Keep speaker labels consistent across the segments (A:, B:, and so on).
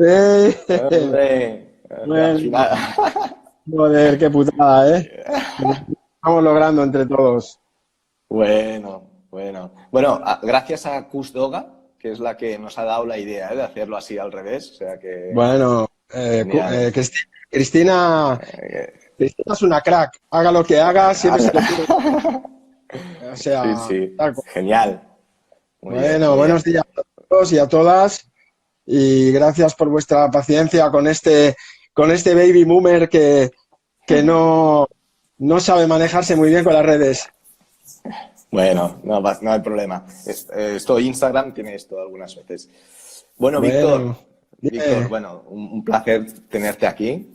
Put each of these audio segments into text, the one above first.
A: Hombre, al
B: Bueno,
A: final.
B: joder, qué putada, ¿eh? Que lo estamos logrando entre todos.
A: Bueno, bueno. Bueno, gracias a Cusdoga, que es la que nos ha dado la idea, de hacerlo así al revés. O sea que,
B: Bueno,
A: genial.
B: Cristina, Cristina es una crack. Haga lo que haga, siempre se le ocurre. O
A: Sí,
B: sea,
A: sí.
B: tal cual.
A: Genial. Muy bien,
B: Bueno,
A: muy
B: buenos
A: bien.
B: días a todos y a todas. Y gracias por vuestra paciencia con este baby boomer que no sabe manejarse muy bien con las redes.
A: Bueno, no, no hay problema. Esto Instagram tiene esto algunas veces. Bueno,
B: Bueno,
A: Víctor,
B: dime.
A: bueno, un placer tenerte aquí.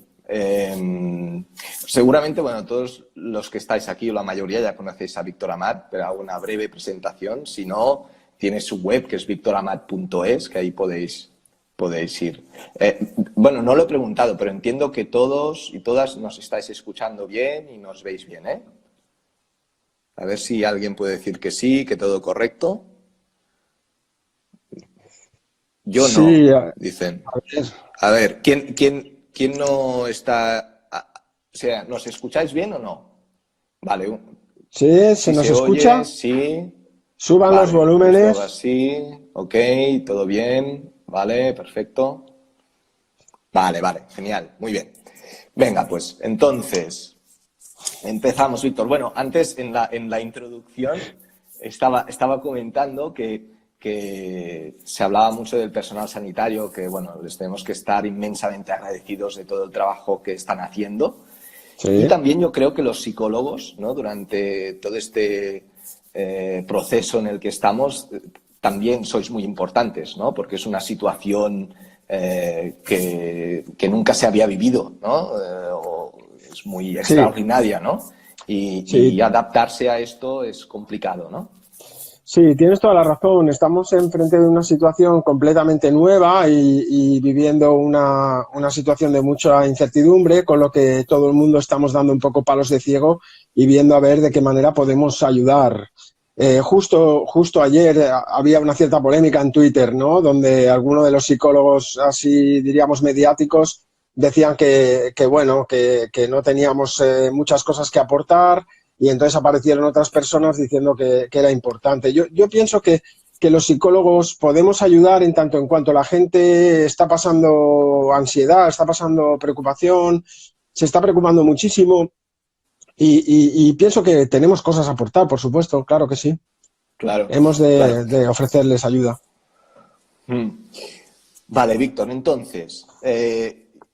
A: Seguramente, bueno, todos los que estáis aquí, o la mayoría, ya conocéis a Víctor Amat, pero hago una breve presentación. Si no, tiene su web, que es victoramat.es, que ahí podéis ir. Bueno, no lo he preguntado, pero entiendo que todos y todas nos estáis escuchando bien y nos veis bien, ¿eh? A ver si alguien puede decir que sí, que todo correcto. Yo
B: Sí,
A: no, dicen.
B: a ver.
A: A ver, ¿quién no está? O sea, ¿nos escucháis bien o no? Vale,
B: Sí, se
A: si
B: nos
A: se oye,
B: escucha.
A: sí.
B: Suban los
A: Vale, Gustavo,
B: volúmenes.
A: sí. Ok, todo bien. Vale, perfecto. Vale, vale, genial, muy bien. Venga, pues entonces, empezamos, Víctor. Bueno, antes en la introducción estaba comentando que se hablaba mucho del personal sanitario, que bueno, les tenemos que estar inmensamente agradecidos de todo el trabajo que están haciendo. Y
B: Sí,
A: también yo creo que los psicólogos, ¿no? Durante todo este proceso en el que estamos, también sois muy importantes, ¿no? Porque es una situación que nunca se había vivido, ¿no? Es muy
B: sí,
A: extraordinaria, ¿no? Y
B: sí.
A: adaptarse a esto es complicado, ¿no?
B: Sí, tienes toda la razón. Estamos enfrente de una situación completamente nueva y viviendo una situación de mucha incertidumbre, con lo que todo el mundo estamos dando un poco palos de ciego y viendo a ver de qué manera podemos ayudar. Justo ayer había una cierta polémica en Twitter, ¿no? Donde algunos de los psicólogos, así diríamos mediáticos, decían que no teníamos muchas cosas que aportar y entonces aparecieron otras personas diciendo que era importante. Yo pienso que los psicólogos podemos ayudar en tanto en cuanto la gente está pasando ansiedad, está pasando preocupación, se está preocupando muchísimo y pienso que tenemos cosas a aportar, por supuesto, claro que sí.
A: Claro,
B: Hemos
A: claro.
B: de ofrecerles ayuda.
A: Mm. Vale, Víctor, entonces,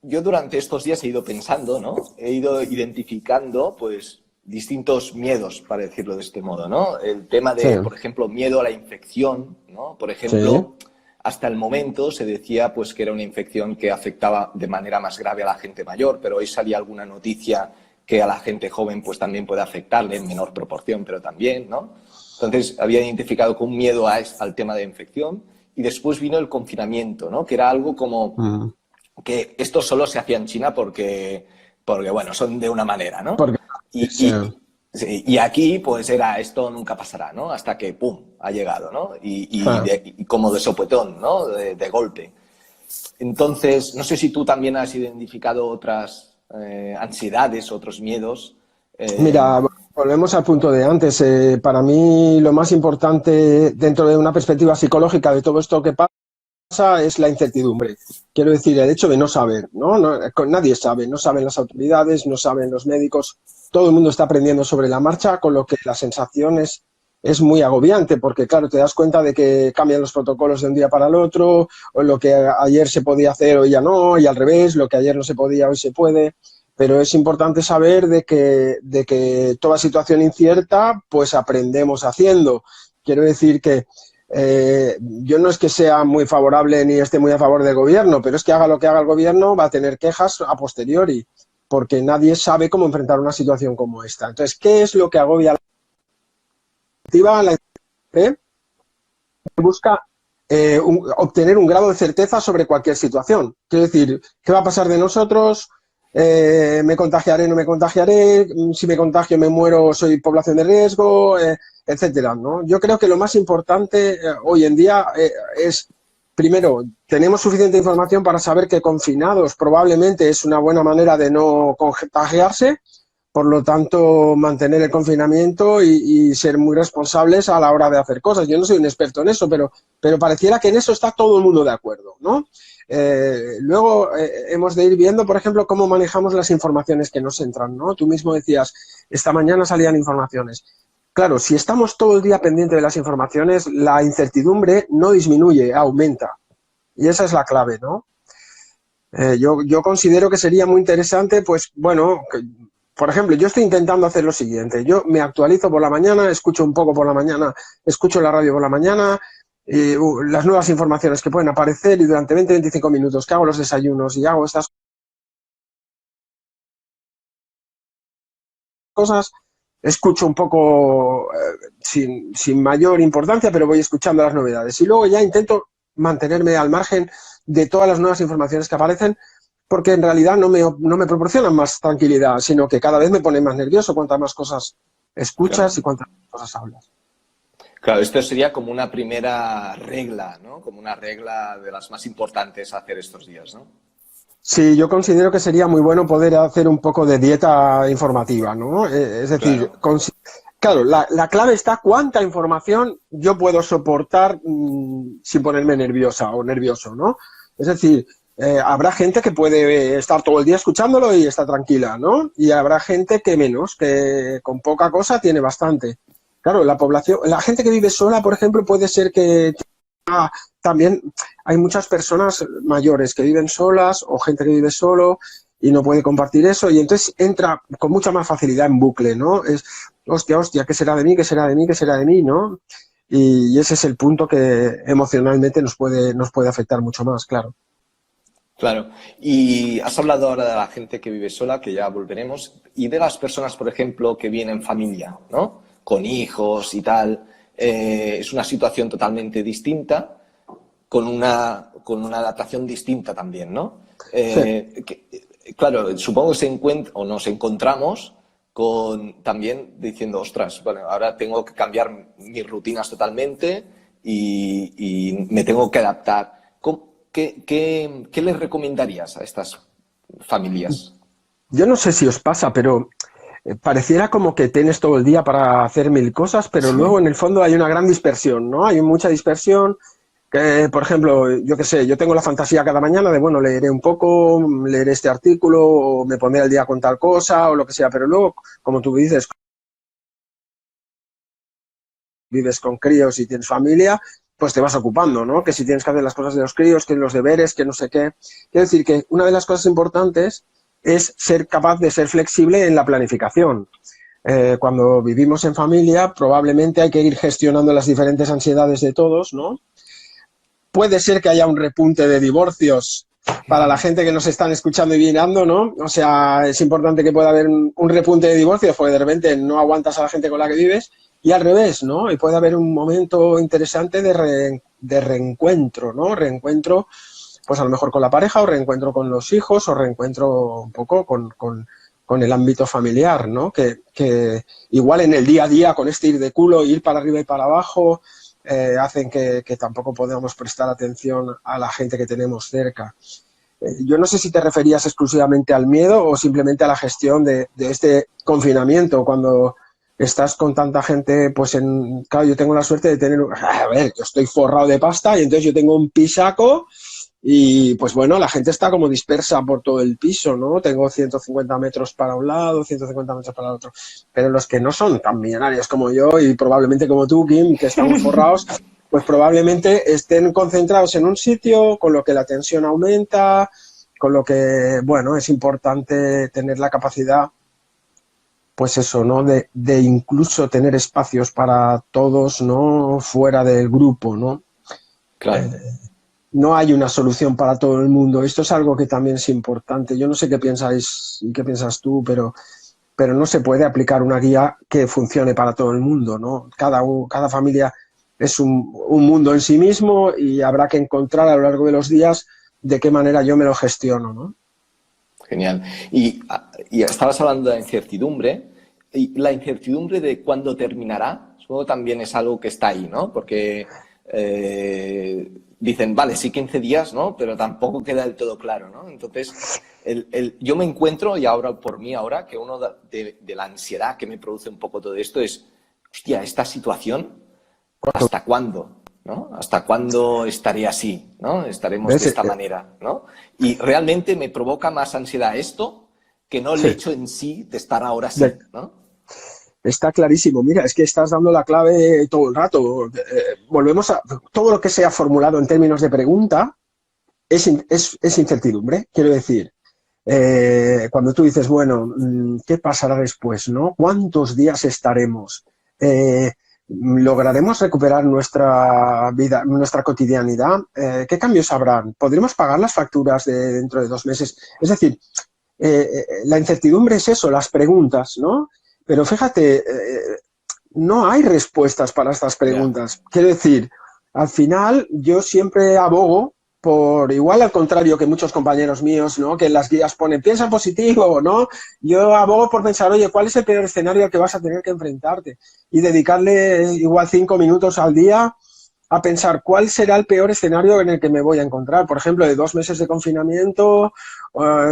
A: yo durante estos días he ido pensando, ¿no? He ido identificando, pues, distintos miedos, para decirlo de este modo, ¿no? El tema
B: Sí,
A: de, por ejemplo, miedo a la infección, ¿no? Por
B: sí,
A: ejemplo, hasta el momento se decía, pues, que era una infección que afectaba de manera más grave a la gente mayor, pero hoy salía alguna noticia que a la gente joven, pues, también puede afectarle en menor proporción, pero también, ¿no? Entonces, había identificado con un miedo al tema de infección y después vino el confinamiento, ¿no? Que era algo como
B: mm,
A: que esto solo se hacía en China porque bueno, son de una manera, ¿no?
B: porque
A: Y,
B: sí,
A: sí, y aquí, pues era esto nunca pasará, ¿no? Hasta que, ¡pum!, ha llegado, ¿no?
B: ja.
A: Y como de sopetón, ¿no? De golpe. Entonces, no sé si tú también has identificado otras ansiedades, otros miedos.
B: Mira, volvemos al punto de antes. Para mí lo más importante dentro de una perspectiva psicológica de todo esto que pasa es la incertidumbre. Quiero decir, el hecho de no saber, ¿no? Nadie sabe, no saben las autoridades, no saben los médicos, todo el mundo está aprendiendo sobre la marcha, con lo que la sensación es muy agobiante, porque claro, te das cuenta de que cambian los protocolos de un día para el otro, o lo que ayer se podía hacer hoy ya no, y al revés, lo que ayer no se podía hoy se puede. Pero es importante saber de que toda situación incierta, pues aprendemos haciendo. Quiero decir que yo no es que sea muy favorable ni esté muy a favor del gobierno, pero es que haga lo que haga el gobierno va a tener quejas a posteriori, porque nadie sabe cómo enfrentar una situación como esta. Entonces, ¿qué es lo que agobia a la activa? La gente busca obtener un grado de certeza sobre cualquier situación. Quiero decir, ¿qué va a pasar de nosotros? ¿Me contagiaré, no me contagiaré? Si me contagio, me muero, soy población de riesgo, etcétera, ¿no? Yo creo que lo más importante hoy en día es primero, tenemos suficiente información para saber que confinados probablemente es una buena manera de no contagiarse, por lo tanto, mantener el confinamiento y ser muy responsables a la hora de hacer cosas. Yo no soy un experto en eso, pero pareciera que en eso está todo el mundo de acuerdo, ¿no? Luego hemos de ir viendo, por ejemplo, cómo manejamos las informaciones que nos entran, ¿no? Tú mismo decías, esta mañana salían informaciones. Claro, si estamos todo el día pendiente de las informaciones, la incertidumbre no disminuye, aumenta. Y esa es la clave, ¿no? Yo considero que sería muy interesante, pues, bueno, por ejemplo, yo estoy intentando hacer lo siguiente. Yo me actualizo por la mañana, escucho un poco por la mañana, escucho la radio por la mañana, las nuevas informaciones que pueden aparecer y durante 20-25 minutos que hago los desayunos y hago estas cosas, escucho un poco sin mayor importancia, pero voy escuchando las novedades. Y luego ya intento mantenerme al margen de todas las nuevas informaciones que aparecen, porque en realidad no me proporcionan más tranquilidad, sino que cada vez me pone más nervioso cuantas más cosas escuchas
A: Claro.
B: y cuantas más cosas hablas.
A: Claro, esto sería como una primera regla, ¿no? Como una regla de las más importantes a hacer estos días, ¿no?
B: Sí, yo considero que sería muy bueno poder hacer un poco de dieta informativa, ¿no? Es decir,
A: Claro,
B: claro, la clave está cuánta información yo puedo soportar sin ponerme nerviosa o nervioso, ¿no? Es decir, habrá gente que puede estar todo el día escuchándolo y está tranquila, ¿no? Y habrá gente que menos, que con poca cosa tiene bastante. Claro, la población, la gente que vive sola, por ejemplo, puede ser que también hay muchas personas mayores que viven solas o gente que vive solo y no puede compartir eso y entonces entra con mucha más facilidad en bucle, ¿no? Es, hostia, ¿qué será de mí? ¿Qué será de mí? ¿Qué será de mí? ¿No? Y ese es el punto que emocionalmente nos puede afectar mucho más, claro.
A: claro. Y has hablado ahora de la gente que vive sola, que ya volveremos, y de las personas, por ejemplo, que vienen en familia, ¿no? Con hijos y tal. Es una situación totalmente distinta, con una adaptación distinta también, ¿no?
B: Sí.
A: Claro, supongo que se encuentra o nos encontramos con también diciendo, ostras, bueno, ahora tengo que cambiar mis rutinas totalmente y me tengo que adaptar. ¿Qué les recomendarías a estas familias?
B: Yo no sé si os pasa, pero pareciera como que tienes todo el día para hacer mil cosas, pero luego
A: Sí,
B: en el fondo hay una gran dispersión, ¿no? Hay mucha dispersión. Que, por ejemplo, yo qué sé, yo tengo la fantasía cada mañana de, bueno, leeré un poco, leeré este artículo, o me pondré al día con tal cosa, o lo que sea, pero luego, como tú dices, vives con críos y tienes familia, pues te vas ocupando, ¿no? Que si tienes que hacer las cosas de los críos, que los deberes, que no sé qué. Quiero decir que una de las cosas importantes es ser capaz de ser flexible en la planificación. Cuando vivimos en familia, probablemente hay que ir gestionando las diferentes ansiedades de todos, ¿no? Puede ser que haya un repunte de divorcios para la gente que nos están escuchando y mirando, ¿no? O sea, es importante que pueda haber un repunte de divorcios porque de repente no aguantas a la gente con la que vives y al revés, ¿no? Y puede haber un momento interesante de reencuentro, ¿no? Reencuentro, pues a lo mejor con la pareja o reencuentro con los hijos o reencuentro un poco con el ámbito familiar, ¿no? Que igual en el día a día con este ir de culo, ir para arriba y para abajo, hacen que tampoco podamos prestar atención a la gente que tenemos cerca. Yo no sé si te referías exclusivamente al miedo o simplemente a la gestión de este confinamiento, cuando estás con tanta gente, pues claro, yo tengo la suerte de tener, a ver, yo estoy forrado de pasta y entonces yo tengo un pisaco y pues bueno, la gente está como dispersa por todo el piso, ¿no? Tengo 150 metros para un lado, 150 metros para el otro. Pero los que no son tan millonarios como yo y probablemente como tú, Kim, que estamos forrados, pues probablemente estén concentrados en un sitio, con lo que la tensión aumenta, con lo que, bueno, es importante tener la capacidad, pues eso, ¿no? De incluso tener espacios para todos, ¿no? Fuera del grupo, ¿no?
A: claro.
B: No hay una solución para todo el mundo. Esto es algo que también es importante. Yo no sé qué pensáis y qué piensas tú, pero no se puede aplicar una guía que funcione para todo el mundo, ¿no? Cada familia es un mundo en sí mismo y habrá que encontrar a lo largo de los días de qué manera yo me lo gestiono, ¿no?
A: Genial. Y estabas hablando de la incertidumbre, y la incertidumbre de cuándo terminará, supongo que también es algo que está ahí, ¿no? Porque dicen, vale, sí 15 días, ¿no? Pero tampoco queda del todo claro, ¿no? Entonces, yo me encuentro, y ahora por mí ahora, que uno de la ansiedad que me produce un poco todo esto es, hostia, esta situación, ¿hasta cuándo? ¿No? ¿Hasta cuándo estaré así? ¿No? Estaremos de
B: ¿Ves?
A: esta manera, ¿no? Y realmente me provoca más ansiedad esto que no el
B: Sí,
A: hecho en sí de estar ahora
B: de-
A: así, ¿no?
B: está clarísimo. Mira, es que estás dando la clave todo el rato. Volvemos a todo lo que sea formulado en términos de pregunta es incertidumbre. Quiero decir, cuando tú dices, bueno, ¿qué pasará después, no? ¿Cuántos días estaremos? ¿Lograremos recuperar nuestra vida, nuestra cotidianidad? ¿Qué cambios habrán? ¿Podremos pagar las facturas dentro de 2 meses? Es decir, la incertidumbre es eso, las preguntas, ¿no? Pero fíjate, no hay respuestas para estas
A: Ya.
B: preguntas. Quiero decir, al final yo siempre abogo por, igual al contrario que muchos compañeros míos, ¿no? Que en las guías ponen, piensa en positivo, ¿no? Yo abogo por pensar, oye, ¿cuál es el peor escenario al que vas a tener que enfrentarte? Y dedicarle igual 5 minutos al día a pensar cuál será el peor escenario en el que me voy a encontrar. Por ejemplo, de 2 meses de confinamiento,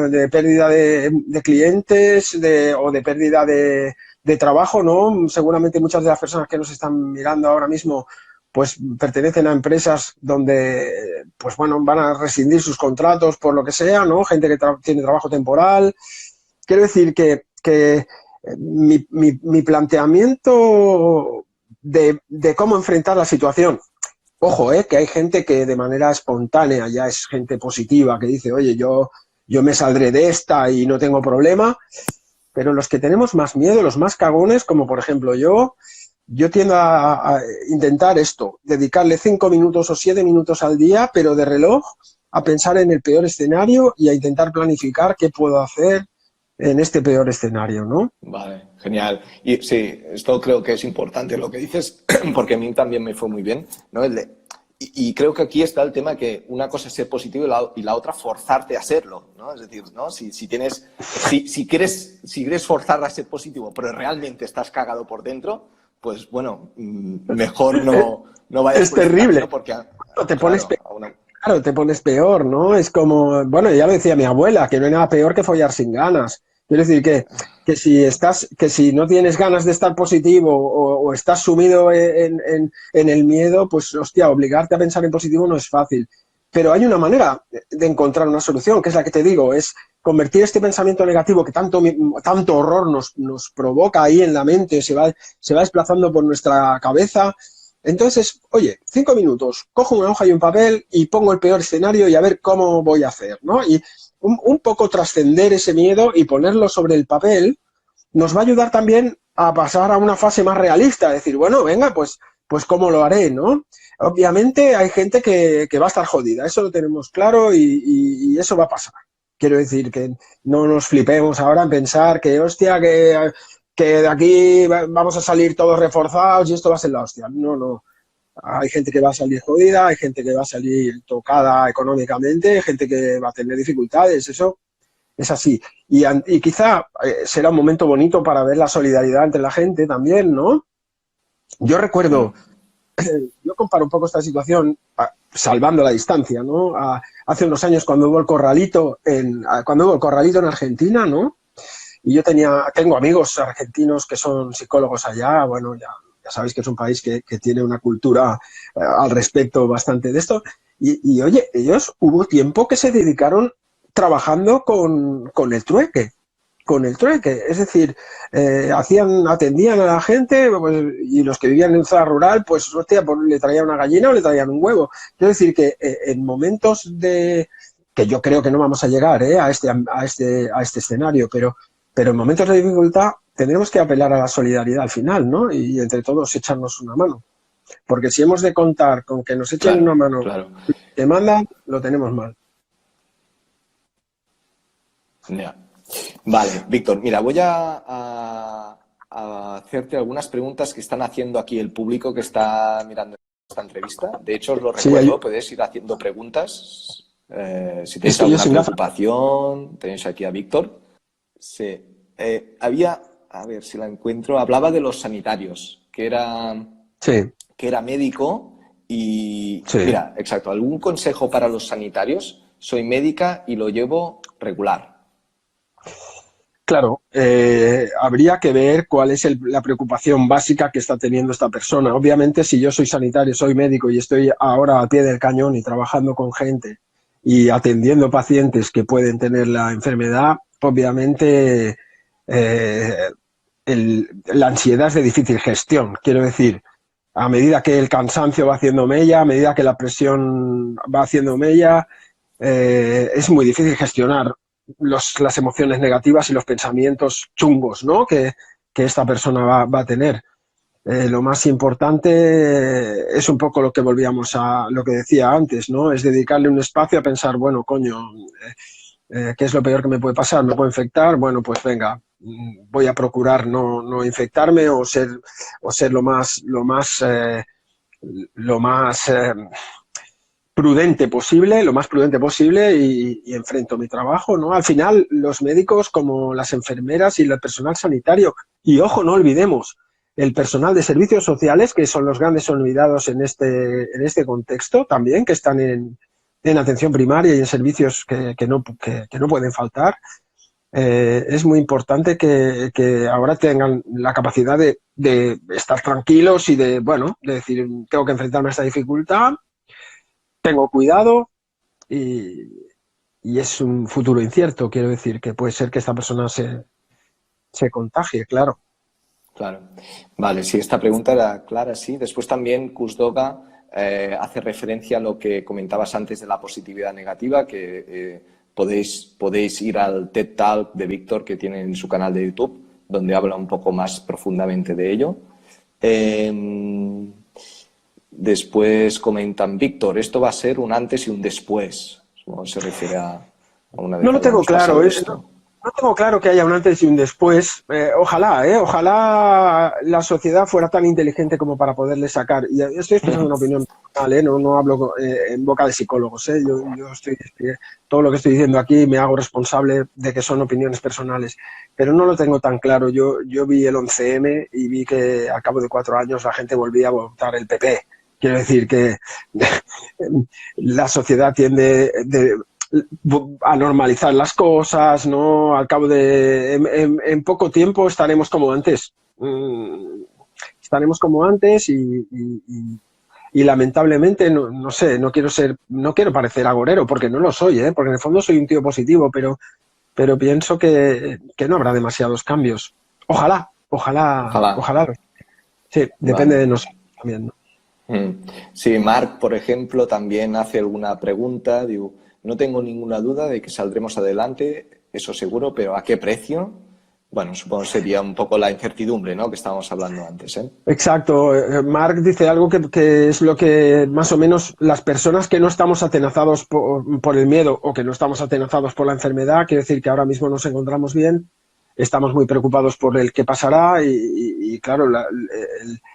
B: de pérdida de clientes o de pérdida de trabajo, ¿no? Seguramente muchas de las personas que nos están mirando ahora mismo pues pertenecen a empresas donde, pues bueno, van a rescindir sus contratos por lo que sea, ¿no? Gente que tiene trabajo temporal. Quiero decir que mi planteamiento de cómo enfrentar la situación. Ojo, que hay gente que de manera espontánea ya es gente positiva, que dice, oye, yo me saldré de esta y no tengo problema, pero los que tenemos más miedo, los más cagones, como por ejemplo yo tiendo a intentar esto, dedicarle 5 minutos o 7 minutos al día, pero de reloj, a pensar en el peor escenario y a intentar planificar qué puedo hacer en este peor escenario, ¿no?
A: Vale, genial. Y sí, esto creo que es importante lo que dices, porque a mí también me fue muy bien, ¿no? Y creo que aquí está el tema que una cosa es ser positivo y la otra forzarte a serlo, ¿no? Es decir, ¿no? Si quieres forzar a ser positivo, pero realmente estás cagado por dentro, pues bueno, mejor no vayas
B: Es
A: por ese camino
B: terrible.
A: porque,
B: Te pones
A: claro,
B: peor, claro, te pones peor, ¿no? Es como, bueno, ya lo decía mi abuela, que no hay nada peor que follar sin ganas. Quiero decir que si no tienes ganas de estar positivo o estás sumido en el miedo, pues hostia, obligarte a pensar en positivo no es fácil. Pero hay una manera de encontrar una solución, que es la que te digo, es convertir este pensamiento negativo que tanto horror nos provoca ahí en la mente, se va desplazando por nuestra cabeza. Entonces, oye, 5 minutos, cojo una hoja y un papel y pongo el peor escenario y a ver cómo voy a hacer, ¿no? Y un poco trascender ese miedo y ponerlo sobre el papel nos va a ayudar también a pasar a una fase más realista, decir, bueno, venga, pues cómo lo haré, ¿no? Obviamente hay gente que va a estar jodida, eso lo tenemos claro y eso va a pasar. Quiero decir que no nos flipemos ahora en pensar que, hostia, que de aquí vamos a salir todos reforzados y esto va a ser la hostia. No, no. Hay gente que va a salir jodida, hay gente que va a salir tocada económicamente, hay gente que va a tener dificultades, eso es así. Y quizá será un momento bonito para ver la solidaridad entre la gente también, ¿no? Yo recuerdo, yo comparo un poco esta situación, salvando la distancia, ¿no? Hace unos años cuando hubo el corralito en Argentina, ¿no? Y tengo amigos argentinos que son psicólogos allá, bueno, ya sabéis que es un país que tiene una cultura al respecto bastante de esto. Oye, ellos hubo tiempo que se dedicaron trabajando con el trueque, es decir, atendían a la gente pues, y los que vivían en zona rural, pues, hostia, pues le traían una gallina o le traían un huevo. Quiero decir que en momentos que yo creo que no vamos a llegar a este escenario, pero en momentos de dificultad tendremos que apelar a la solidaridad al final, ¿no? Y entre todos echarnos una mano. Porque si hemos de contar con que nos echen
A: claro,
B: una mano
A: claro.
B: que mandan, lo tenemos mal.
A: Ya. Vale, Víctor, mira, voy a hacerte algunas preguntas que están haciendo aquí el público que está mirando esta entrevista. De hecho, os lo
B: Sí,
A: recuerdo, podéis ir haciendo preguntas. Si tenéis
B: estoy yo
A: alguna
B: sin gafas.
A: preocupación, tenéis aquí a Víctor. Sí. A ver si la encuentro, hablaba de los sanitarios,
B: Sí,
A: que era médico Y
B: Sí.
A: mira, exacto, ¿algún consejo para los sanitarios? Soy médica y lo llevo regular.
B: Claro, habría que ver cuál es la preocupación básica que está teniendo esta persona. Obviamente, si yo soy sanitario, soy médico y estoy ahora al pie del cañón y trabajando con gente y atendiendo pacientes que pueden tener la enfermedad, obviamente eh, la ansiedad es de difícil gestión. Quiero decir, a medida que el cansancio va haciendo mella, a medida que la presión va haciendo mella, es muy difícil gestionar las emociones negativas y los pensamientos chungos, ¿no? que esta persona va a tener. Lo más importante es un poco lo que volvíamos a lo que decía antes, ¿no? Es dedicarle un espacio a pensar, bueno, coño, ¿qué es lo peor que me puede pasar? ¿Me puedo infectar? Bueno, pues venga, voy a procurar no infectarme o ser lo más prudente posible, lo más prudente posible y enfrento mi trabajo, ¿no? Al final, los médicos como las enfermeras y el personal sanitario, y ojo, no olvidemos, el personal de servicios sociales, que son los grandes olvidados en este contexto también, que están en atención primaria y en servicios que no pueden faltar, es muy importante que ahora tengan la capacidad de estar tranquilos y de decir, tengo que enfrentarme a esta dificultad, tengo cuidado y es un futuro incierto. Quiero decir que puede ser que esta persona se contagie, claro.
A: Claro. Vale, sí, esta pregunta era clara, sí. Después también Kusdoga hace referencia a lo que comentabas antes de la positividad negativa, que podéis ir al TED Talk de Víctor que tiene en su canal de YouTube, donde habla un poco más profundamente de ello. Después comentan, Víctor, esto va a ser un antes y un después. Supongo que se refiere a una vez
B: No lo tengo
A: hayamos pasado
B: claro,
A: esto.
B: no tengo claro que haya un antes y un después. Ojalá la sociedad fuera tan inteligente como para poderle sacar. Y estoy expresando una opinión personal, no hablo en boca de psicólogos. Yo todo lo que estoy diciendo aquí me hago responsable de que son opiniones personales, pero no lo tengo tan claro. Yo vi el 11M y vi que al cabo de 4 años la gente volvía a votar el PP. Quiero decir que la sociedad tiende a normalizar las cosas, ¿no? Al cabo en poco tiempo estaremos como antes. Estaremos como antes y lamentablemente, no sé, no quiero parecer agorero, porque no lo soy, porque en el fondo soy un tío positivo, pero pienso que no habrá demasiados cambios. Ojalá.
A: Ojalá.
B: Sí, depende
A: Vale.
B: de nosotros también, ¿no?
A: Sí, Marc, por ejemplo, también hace alguna pregunta. Digo, no tengo ninguna duda de que saldremos adelante, eso seguro, pero ¿a qué precio? Bueno, supongo que sería un poco la incertidumbre, ¿no? Que estábamos hablando antes, ¿eh?
B: Exacto. Mark dice algo que es lo que más o menos las personas que no estamos atenazados por el miedo o que no estamos atenazados por la enfermedad, quiere decir que ahora mismo nos encontramos bien, estamos muy preocupados por el qué pasará y claro,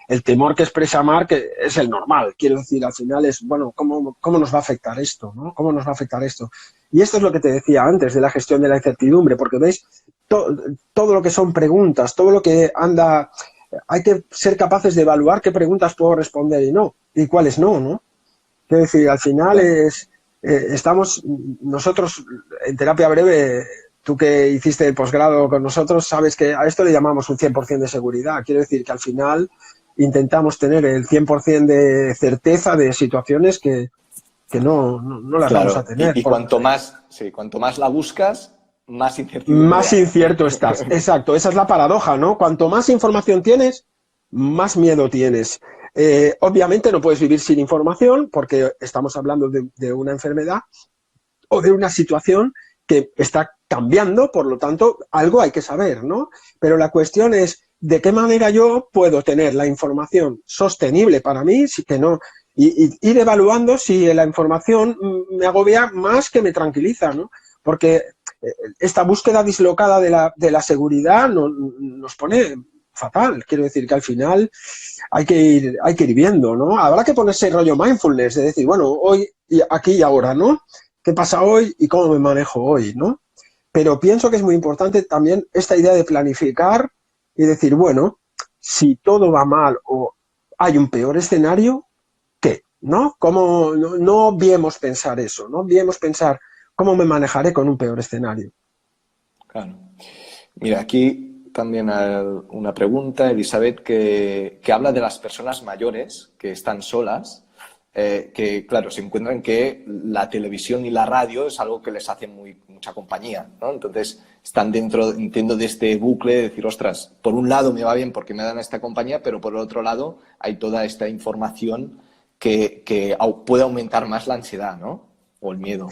B: el temor que expresa Mark es el normal. Quiero decir, al final es, bueno, ¿cómo nos va a afectar esto, ¿no? ¿Cómo nos va a afectar esto? Y esto es lo que te decía antes de la gestión de la incertidumbre, porque veis, todo lo que son preguntas, todo lo que anda, hay que ser capaces de evaluar qué preguntas puedo responder y cuáles no. Quiero decir, al final estamos nosotros en terapia breve. Tú que hiciste el posgrado con nosotros sabes que a esto le llamamos un 100% de seguridad. Quiero decir que al final intentamos tener el 100% de certeza de situaciones que no las vamos a
A: Claro,
B: tener.
A: y cuanto más la buscas, más incertidumbre
B: Más
A: hay.
B: incierto estás. Exacto, esa es la paradoja, ¿no? Cuanto más información tienes, más miedo tienes. Obviamente no puedes vivir sin información porque estamos hablando de una enfermedad o de una situación que está cambiando, por lo tanto, algo hay que saber, ¿no? Pero la cuestión es de qué manera yo puedo tener la información sostenible para mí, si que no, y ir evaluando si la información me agobia más que me tranquiliza, ¿no? Porque esta búsqueda dislocada de la seguridad nos pone fatal. Quiero decir que al final hay que ir viendo, ¿no? Habrá que ponerse rollo mindfulness, de decir, bueno, hoy, aquí y ahora, ¿no? ¿Qué pasa hoy y cómo me manejo hoy, ¿no? Pero pienso que es muy importante también esta idea de planificar y decir, bueno, si todo va mal o hay un peor escenario, ¿qué? ¿no? ¿Cómo, no obviemos pensar eso, no obviemos pensar cómo me manejaré con un peor escenario?
A: Claro. Mira, aquí también hay una pregunta, Elizabeth, que habla de las personas mayores que están solas, que, claro, se encuentran que la televisión y la radio es algo que les hace mucha compañía, ¿no? Entonces, están dentro, entiendo, de este bucle de decir, ostras, por un lado me va bien porque me dan esta compañía, pero por el otro lado hay toda esta información que puede aumentar más la ansiedad, ¿no? O el miedo.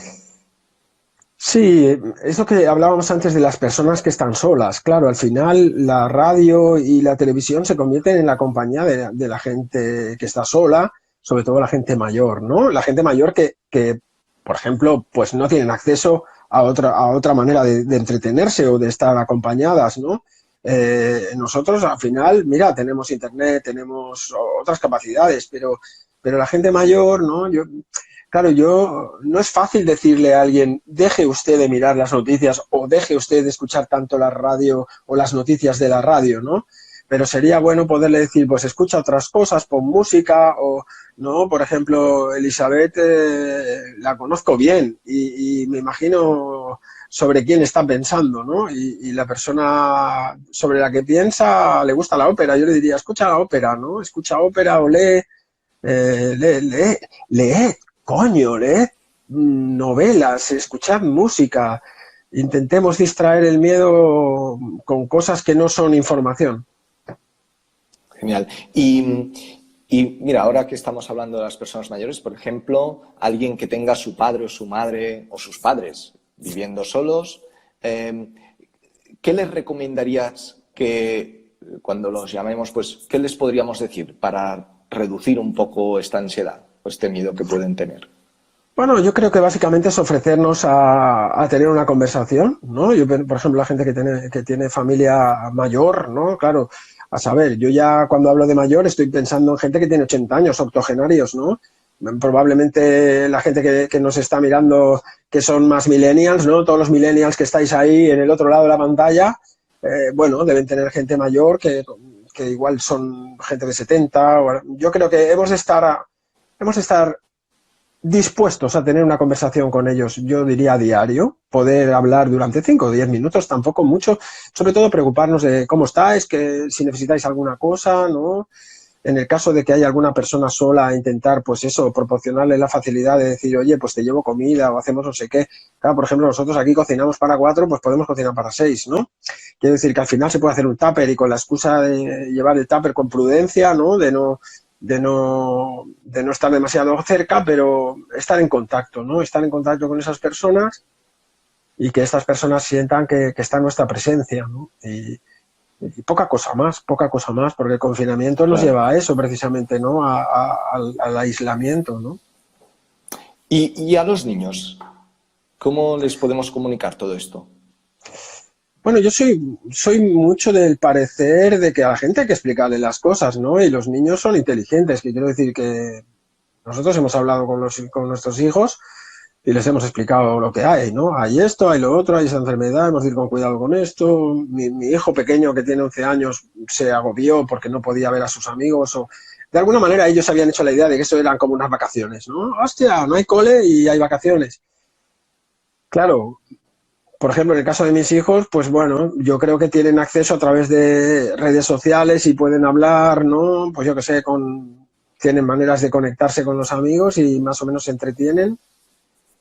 B: Sí, es lo que hablábamos antes de las personas que están solas. Claro, al final la radio y la televisión se convierten en la compañía de la gente que está sola, sobre todo la gente mayor, ¿no? La gente mayor que, por ejemplo, pues no tienen acceso a otra manera de entretenerse o de estar acompañadas, ¿no? Nosotros al final, mira, tenemos internet, tenemos otras capacidades, pero la gente mayor, ¿no? Claro, no es fácil decirle a alguien, deje usted de mirar las noticias o deje usted de escuchar tanto la radio o las noticias de la radio, ¿no? Pero sería bueno poderle decir, pues escucha otras cosas, pon música o, ¿no? Por ejemplo, Elizabeth la conozco bien y me imagino sobre quién está pensando, ¿no? Y la persona sobre la que piensa le gusta la ópera. Yo le diría, escucha la ópera, ¿no? Escucha ópera o lee leed, coño, leed novelas, escuchad música. Intentemos distraer el miedo con cosas que no son información.
A: Genial. Y mira, ahora que estamos hablando de las personas mayores, por ejemplo, alguien que tenga a su padre o su madre o sus padres viviendo solos, ¿qué les recomendarías que cuando los llamemos, pues, qué les podríamos decir para reducir un poco esta ansiedad o este miedo que pueden tener?
B: Bueno, yo creo que básicamente es ofrecernos a tener una conversación, ¿no? Yo, por ejemplo, la gente que tiene familia mayor, ¿no? Claro, a saber, yo ya cuando hablo de mayor estoy pensando en gente que tiene 80 años, octogenarios, ¿no? Probablemente la gente que nos está mirando, que son más millennials, ¿no? Todos los millennials que estáis ahí en el otro lado de la pantalla, bueno, deben tener gente mayor que igual son gente de 70. Yo creo que hemos de estar dispuestos a tener una conversación con ellos, yo diría a diario, poder hablar durante 5 o 10 minutos, tampoco mucho, sobre todo preocuparnos de cómo estáis, que si necesitáis alguna cosa, ¿no? En el caso de que haya alguna persona sola, intentar, pues eso, proporcionarle la facilidad de decir, oye, pues te llevo comida o hacemos no sé qué. Claro, por ejemplo, nosotros aquí cocinamos para 4, pues podemos cocinar para 6, ¿no? Quiero decir que al final se puede hacer un tupper y con la excusa de llevar el tupper con prudencia, ¿no? De no estar demasiado cerca, pero estar en contacto, ¿no? Estar en contacto con esas personas y que estas personas sientan que está en nuestra presencia, ¿no? Y poca cosa más, porque el confinamiento nos lleva a eso precisamente, ¿no? Al aislamiento, ¿no?
A: ¿Y a los niños? ¿Cómo les podemos comunicar todo esto?
B: Bueno, yo soy mucho del parecer de que a la gente hay que explicarle las cosas, ¿no? Y los niños son inteligentes, que quiero decir que nosotros hemos hablado con nuestros hijos y les hemos explicado lo que hay, ¿no? Hay esto, hay lo otro, hay esa enfermedad, hemos de ir con cuidado con esto. Mi hijo pequeño, que tiene 11 años, se agobió porque no podía ver a sus amigos o... De alguna manera ellos habían hecho la idea de que eso eran como unas vacaciones, ¿no? Hostia, no hay cole y hay vacaciones. Claro, por ejemplo, en el caso de mis hijos, pues bueno, yo creo que tienen acceso a través de redes sociales y pueden hablar, ¿no? Pues yo qué sé, tienen maneras de conectarse con los amigos y más o menos se entretienen.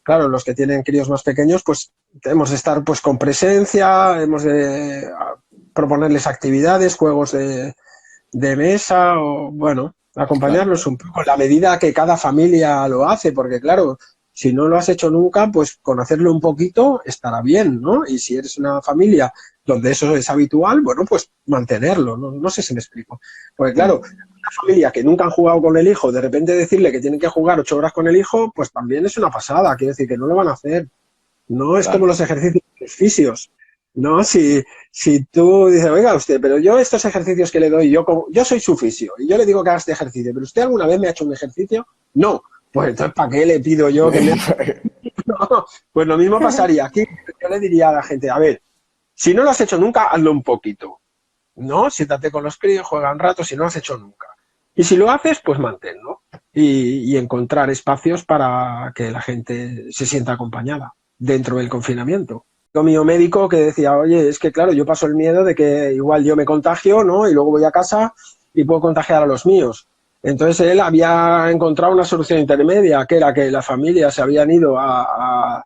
B: Claro, los que tienen críos más pequeños, pues hemos de estar pues con presencia, hemos de proponerles actividades, juegos de mesa o, bueno,
A: Claro,
B: acompañarlos un poco en la medida que cada familia lo hace, porque claro, si no lo has hecho nunca, pues conocerlo un poquito estará bien, ¿no? Y si eres una familia donde eso es habitual, bueno, pues mantenerlo, ¿no? No sé si me explico. Porque claro, una familia que nunca han jugado con el hijo, de repente decirle que tienen que jugar 8 horas con el hijo, pues también es una pasada, quiero decir que no lo van a hacer. No es como
A: claro.
B: los ejercicios fisios, ¿no? Si tú dices, oiga usted, pero yo estos ejercicios que le doy, yo soy su fisio y yo le digo que haga este ejercicio, pero ¿usted alguna vez me ha hecho un ejercicio? No. Pues entonces, ¿para qué le pido yo que me haga? No, pues lo mismo pasaría aquí. Yo le diría a la gente, a ver, si no lo has hecho nunca, hazlo un poquito, ¿no? Siéntate con los críos, juega un rato, si no lo has hecho nunca. Y si lo haces, pues manténlo. y encontrar espacios para que la gente se sienta acompañada dentro del confinamiento. Mío médico que decía, oye, es que claro, yo paso el miedo de que igual yo me contagio, ¿no? Y luego voy a casa y puedo contagiar a los míos. Entonces él había encontrado una solución intermedia, que era que las familias se habían ido a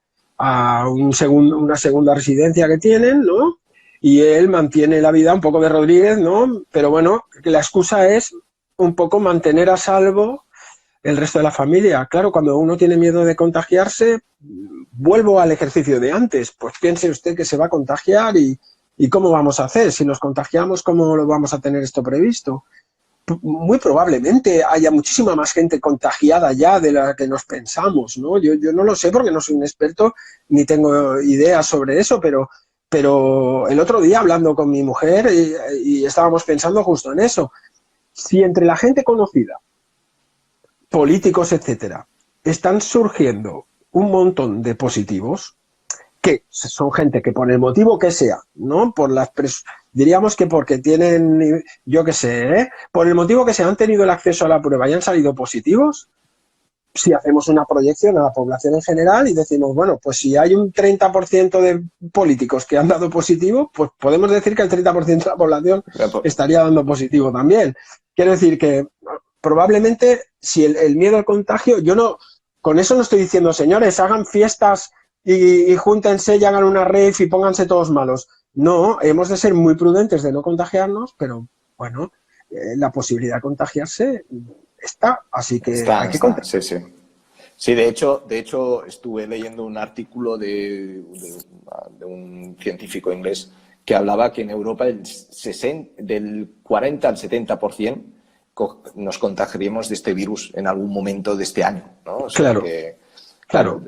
B: una segunda residencia que tienen, ¿no? Y él mantiene la vida un poco de Rodríguez, ¿no? Pero bueno, que la excusa es un poco mantener a salvo el resto de la familia. Claro, cuando uno tiene miedo de contagiarse, vuelvo al ejercicio de antes. Pues piense usted que se va a contagiar y ¿cómo vamos a hacer? Si nos contagiamos, ¿cómo lo vamos a tener esto previsto? Muy probablemente haya muchísima más gente contagiada ya de la que nos pensamos, ¿no? Yo no lo sé porque no soy un experto ni tengo ideas sobre eso, pero el otro día hablando con mi mujer y estábamos pensando justo en eso. Si entre la gente conocida, políticos, etcétera, están surgiendo un montón de positivos, que son gente que por el motivo que sea, ¿no? Diríamos que porque tienen, yo qué sé, por el motivo que sea, han tenido el acceso a la prueba y han salido positivos, si hacemos una proyección a la población en general y decimos, bueno, pues si hay un 30% de políticos que han dado positivo, pues podemos decir que el 30% de la población estaría dando positivo también. Quiero decir que probablemente si el miedo al contagio, con eso no estoy diciendo, señores, hagan fiestas y júntense y hagan una rave y pónganse todos malos. No, hemos de ser muy prudentes de no contagiarnos, pero bueno, la posibilidad de contagiarse está, así que hay que contagiarse.
A: Sí, sí. Sí, de hecho estuve leyendo un artículo de un científico inglés que hablaba que en Europa del 40 al 70% nos contagiaríamos de este virus en algún momento de este año, ¿no? O sea
B: Claro. Claro.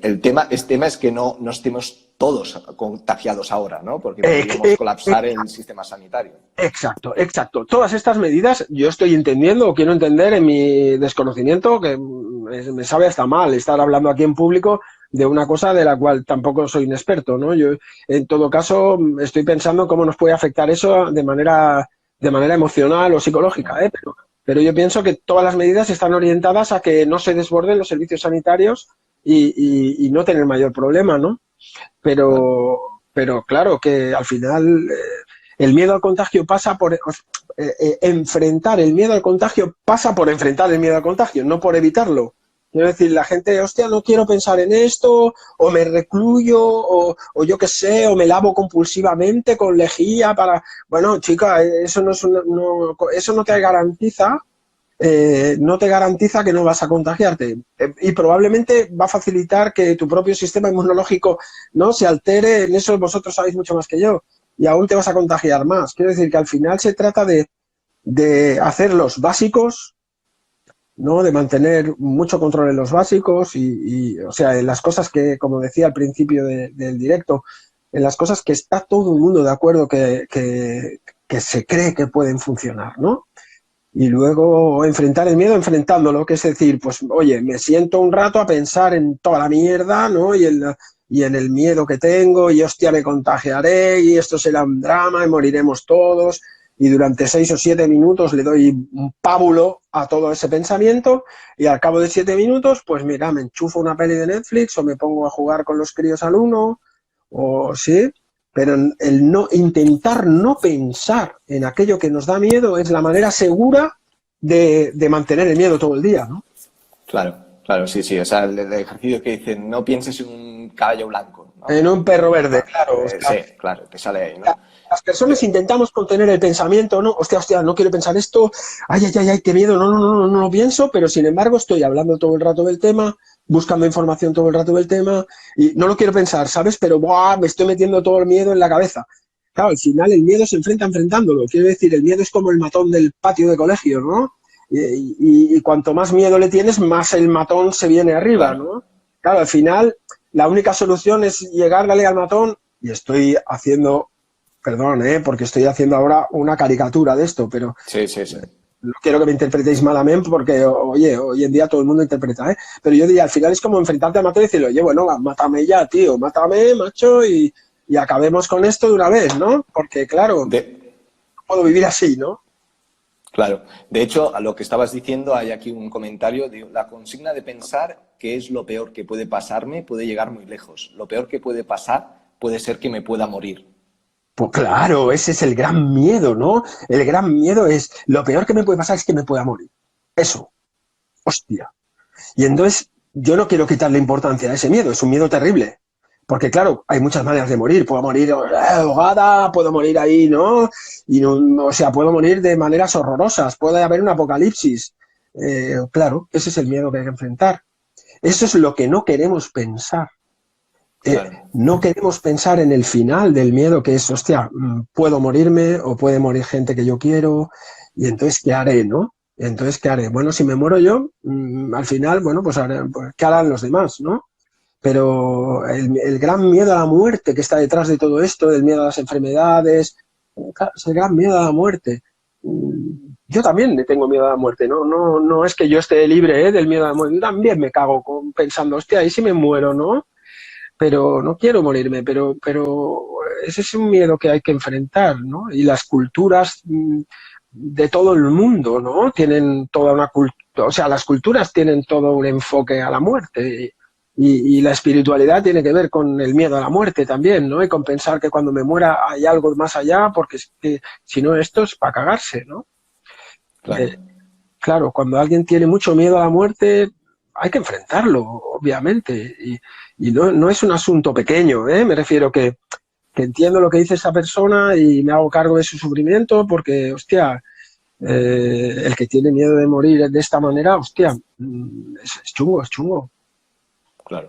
A: El tema es que no estemos todos contagiados ahora, ¿no? Porque podríamos colapsar el sistema sanitario.
B: Exacto. Todas estas medidas yo estoy entendiendo o quiero entender en mi desconocimiento, que me sabe hasta mal estar hablando aquí en público de una cosa de la cual tampoco soy un experto, ¿no? Yo, en todo caso, estoy pensando cómo nos puede afectar eso de manera emocional o psicológica, ¿eh? Pero yo pienso que todas las medidas están orientadas a que no se desborden los servicios sanitarios y no tener mayor problema, ¿no? Pero claro que al final el miedo al contagio pasa por enfrentar el miedo al contagio, pasa por enfrentar el miedo al contagio, no por evitarlo. Quiero decir, la gente, hostia, no quiero pensar en esto, o me recluyo, o yo qué sé, o me lavo compulsivamente con lejía para... Bueno, chica, eso eso no te garantiza que no vas a contagiarte y probablemente va a facilitar que tu propio sistema inmunológico no se altere. En eso vosotros sabéis mucho más que yo y aún te vas a contagiar más. Quiero decir que al final se trata de hacer los básicos, ¿no? De mantener mucho control en los básicos o sea, en las cosas que, como decía al principio del directo, en las cosas que está todo el mundo de acuerdo que se cree que pueden funcionar, ¿no? Y luego enfrentar el miedo enfrentándolo, que es decir, pues oye, me siento un rato a pensar en toda la mierda, ¿no? Y en el miedo que tengo, y hostia, me contagiaré, y esto será un drama, y moriremos todos, y durante 6 o 7 minutos le doy un pábulo a todo ese pensamiento, y al cabo de 7 minutos, pues mira, me enchufo una peli de Netflix, o me pongo a jugar con los críos al Uno, o sí... Pero intentar no pensar en aquello que nos da miedo es la manera segura de mantener el miedo todo el día, ¿no?
A: Claro, sí. O sea, el ejercicio que dicen, no pienses en un caballo blanco, ¿no?
B: En un perro verde, claro.
A: Sí, claro, que sale ahí, ¿no?
B: Las personas intentamos contener el pensamiento, ¿no? Hostia, no quiero pensar esto, ay, qué miedo, no lo pienso, pero sin embargo estoy hablando todo el rato del tema, buscando información todo el rato del tema y no lo quiero pensar, ¿sabes? Pero me estoy metiendo todo el miedo en la cabeza. Claro, al final el miedo se enfrenta enfrentándolo. Quiero decir, el miedo es como el matón del patio de colegio, ¿no? Y cuanto más miedo le tienes, más el matón se viene arriba, ¿no? Claro, al final la única solución es llegarle al matón y estoy haciendo... Perdón, porque estoy haciendo ahora una caricatura de esto, pero
A: sí.
B: No quiero que me interpretéis malamente porque, oye, hoy en día todo el mundo interpreta, ¿eh? Pero yo diría, al final es como enfrentarte al matón y decirle, oye, bueno, mátame ya, tío, mátame, macho, y acabemos con esto de una vez, ¿no? Porque, claro, no puedo vivir así, ¿no?
A: Claro. De hecho, a lo que estabas diciendo, hay aquí un comentario de la consigna de pensar qué es lo peor que puede pasarme puede llegar muy lejos. Lo peor que puede pasar puede ser que me pueda morir.
B: Pues claro, ese es el gran miedo, ¿no? El gran miedo es, lo peor que me puede pasar es que me pueda morir. Eso, hostia. Y entonces, yo no quiero quitarle importancia a ese miedo, es un miedo terrible. Porque claro, hay muchas maneras de morir. Puedo morir ahogada, puedo morir ahí, ¿no? Y no, o sea, puedo morir de maneras horrorosas, puede haber un apocalipsis. Claro, ese es el miedo que hay que enfrentar. Eso es lo que no queremos pensar.
A: Claro.
B: No queremos pensar en el final del miedo, que es, hostia, puedo morirme o puede morir gente que yo quiero, y entonces, ¿qué haré, no? Entonces, ¿qué haré? Bueno, si me muero yo, al final, bueno, pues, ¿qué harán los demás, no? Pero el gran miedo a la muerte que está detrás de todo esto, el miedo a las enfermedades, claro, es el gran miedo a la muerte. Yo también le tengo miedo a la muerte, no es que yo esté libre, del miedo a la muerte, yo también me cago pensando, hostia, ¿y si me muero, no? Pero no quiero morirme, pero ese es un miedo que hay que enfrentar, ¿no? Y las culturas de todo el mundo, ¿no? Tienen toda una cultura, o sea, las culturas tienen todo un enfoque a la muerte y la espiritualidad tiene que ver con el miedo a la muerte también, ¿no? Y con pensar que cuando me muera hay algo más allá, porque es que, si no esto es para cagarse, ¿no?
A: Claro.
B: Claro, cuando alguien tiene mucho miedo a la muerte, hay que enfrentarlo, obviamente, y no es un asunto pequeño, ¿eh? Me refiero que entiendo lo que dice esa persona y me hago cargo de su sufrimiento porque, hostia, el que tiene miedo de morir de esta manera, hostia, es chungo, es chungo.
A: Claro.